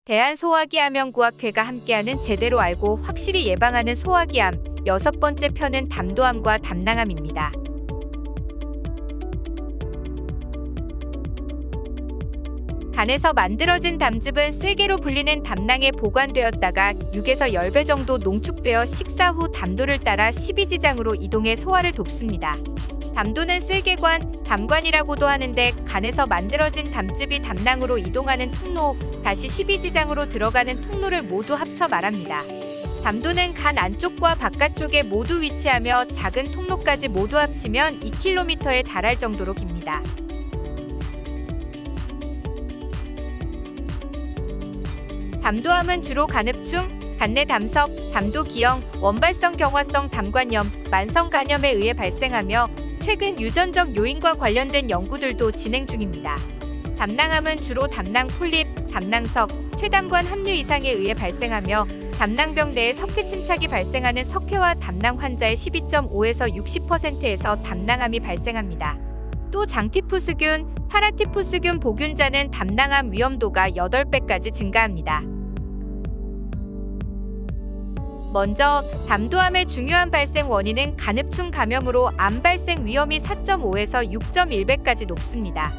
대한소화기암연구학회가 함께하는 제대로 알고 확실히 예방하는 소화기암 6번째 편은 담도암과 담낭암입니다. 간에서 만들어진 담즙은 쓸개로 불리는 담낭에 보관되었다가 6에서 10배 정도 농축되어 식사 후 담도를 따라 십이지장으로 이동해 소화를 돕습니다. 담도는 쓸개관, 담관이라고도 하는데 간에서 만들어진 담즙이 담낭으로 이동하는 통로, 다시 십이지장으로 들어가는 통로를 모두 합쳐 말합니다. 담도는 간 안쪽과 바깥쪽에 모두 위치하며 작은 통로까지 모두 합치면 2km에 달할 정도로 깁니다. 담도암은 주로 간흡충, 간내 담석, 담도기형, 원발성 경화성 담관염, 만성간염에 의해 발생하며 최근 유전적 요인과 관련된 연구들도 진행 중입니다. 담낭암은 주로 담낭 폴립, 담낭석, 췌담관 함유 이상에 의해 발생하며 담낭병 내에 석회 침착이 발생하는 석회와 담낭 환자의 12.5에서 60%에서 담낭암이 발생합니다. 또 장티푸스균, 파라티푸스균 보균자는 담낭암 위험도가 8배까지 증가합니다. 먼저 담도암의 중요한 발생 원인은 간흡충 감염으로 암 발생 위험이 4.5에서 6.1배까지 높습니다.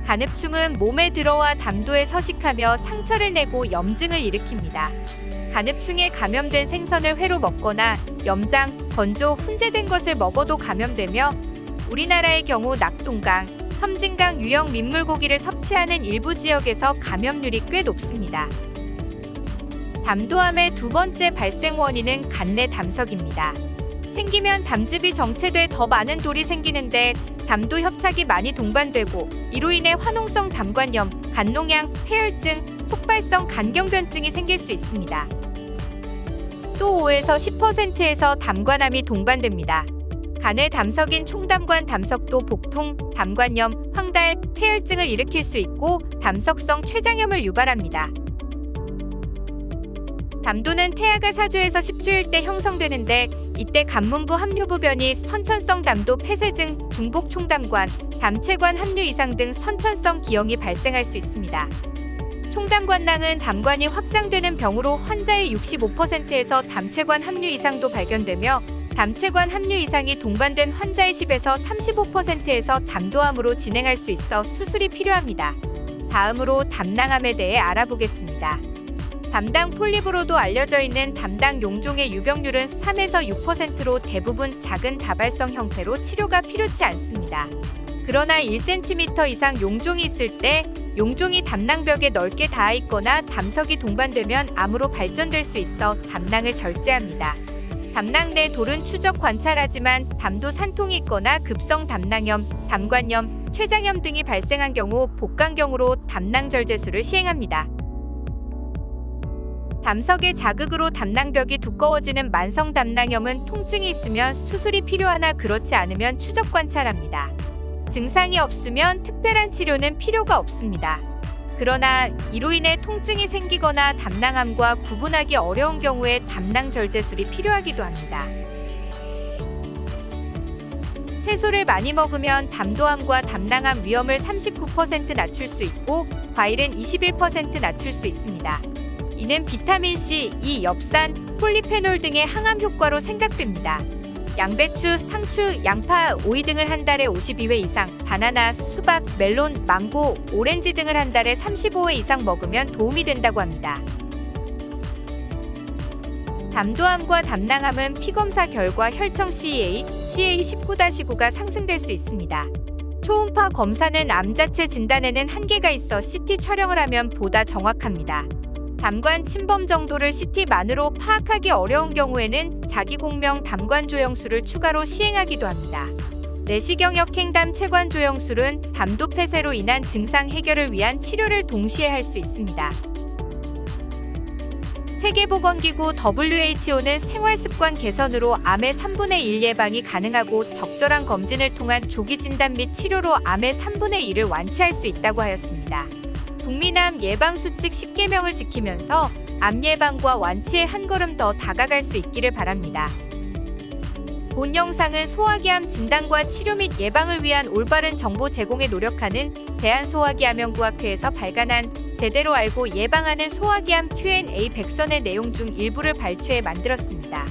간흡충은 몸에 들어와 담도에 서식하며 상처를 내고 염증을 일으킵니다. 간흡충에 감염된 생선을 회로 먹거나 염장, 건조, 훈제된 것을 먹어도 감염되며 우리나라의 경우 낙동강, 섬진강 유형 민물고기를 섭취하는 일부 지역에서 감염률이 꽤 높습니다. 담도암의 두 번째 발생 원인은 간내 담석입니다. 생기면 담즙이 정체돼 더 많은 돌이 생기는데 담도 협착이 많이 동반되고 이로 인해 화농성 담관염, 간농양, 폐혈증, 속발성 간경변증이 생길 수 있습니다. 또 5에서 10%에서 담관암이 동반됩니다. 간의 담석인 총담관 담석도 복통, 담관염, 황달, 폐혈증을 일으킬 수 있고 담석성 췌장염을 유발합니다. 담도는 태아가 사주에서 10주일 때 형성되는데 이때 간문부 함유부변이 선천성 담도 폐쇄증, 중복 총담관, 담체관 함유 이상 등 선천성 기형이 발생할 수 있습니다. 총담관낭은 담관이 확장되는 병으로 환자의 65%에서 담체관 함유 이상도 발견되며 담체관 함유 이상이 동반된 환자의 10에서 35%에서 담도암으로 진행할 수 있어 수술이 필요합니다. 다음으로 담낭암에 대해 알아보겠습니다. 담낭 폴립으로도 알려져 있는 담낭 용종의 유병률은 3에서 6%로 대부분 작은 다발성 형태로 치료가 필요치 않습니다. 그러나 1cm 이상 용종이 있을 때 용종이 담낭벽에 넓게 닿아 있거나 담석이 동반되면 암으로 발전될 수 있어 담낭을 절제합니다. 담낭 내 돌은 추적 관찰하지만 담도 산통이 있거나 급성 담낭염, 담관염, 췌장염 등이 발생한 경우 복강경으로 담낭 절제술을 시행합니다. 담석의 자극으로 담낭벽이 두꺼워지는 만성 담낭염은 통증이 있으면 수술이 필요하나 그렇지 않으면 추적 관찰합니다. 증상이 없으면 특별한 치료는 필요가 없습니다. 그러나 이로 인해 통증이 생기거나 담낭암과 구분하기 어려운 경우에 담낭 절제술이 필요하기도 합니다. 채소를 많이 먹으면 담도암과 담낭암 위험을 39% 낮출 수 있고 과일은 21% 낮출 수 있습니다. 이는 비타민C, E, 엽산, 폴리페놀 등의 항암 효과로 생각됩니다. 양배추, 상추, 양파, 오이 등을 한 달에 52회 이상, 바나나, 수박, 멜론, 망고, 오렌지 등을 한 달에 35회 이상 먹으면 도움이 된다고 합니다. 담도암과 담낭암은 피검사 결과 혈청 CA, CA19-9가 상승될 수 있습니다. 초음파 검사는 암 자체 진단에는 한계가 있어 CT 촬영을 하면 보다 정확합니다. 담관 침범 정도를 CT만으로 파악하기 어려운 경우에는 자기공명 담관 조영술을 추가로 시행하기도 합니다. 내시경역 행담 체관 조영술은 담도 폐쇄로 인한 증상 해결을 위한 치료를 동시에 할 수 있습니다. 세계보건기구 WHO는 생활습관 개선으로 암의 3분의 1 예방이 가능하고 적절한 검진을 통한 조기 진단 및 치료로 암의 3분의 1을 완치할 수 있다고 하였습니다. 국민암 예방수칙 10계명을 지키면서 암 예방과 완치에 한 걸음 더 다가갈 수 있기를 바랍니다. 본 영상은 소화기암 진단과 치료 및 예방을 위한 올바른 정보 제공에 노력하는 대한소화기암연구학회에서 발간한 제대로 알고 예방하는 소화기암 Q&A 100선의 내용 중 일부를 발췌해 만들었습니다.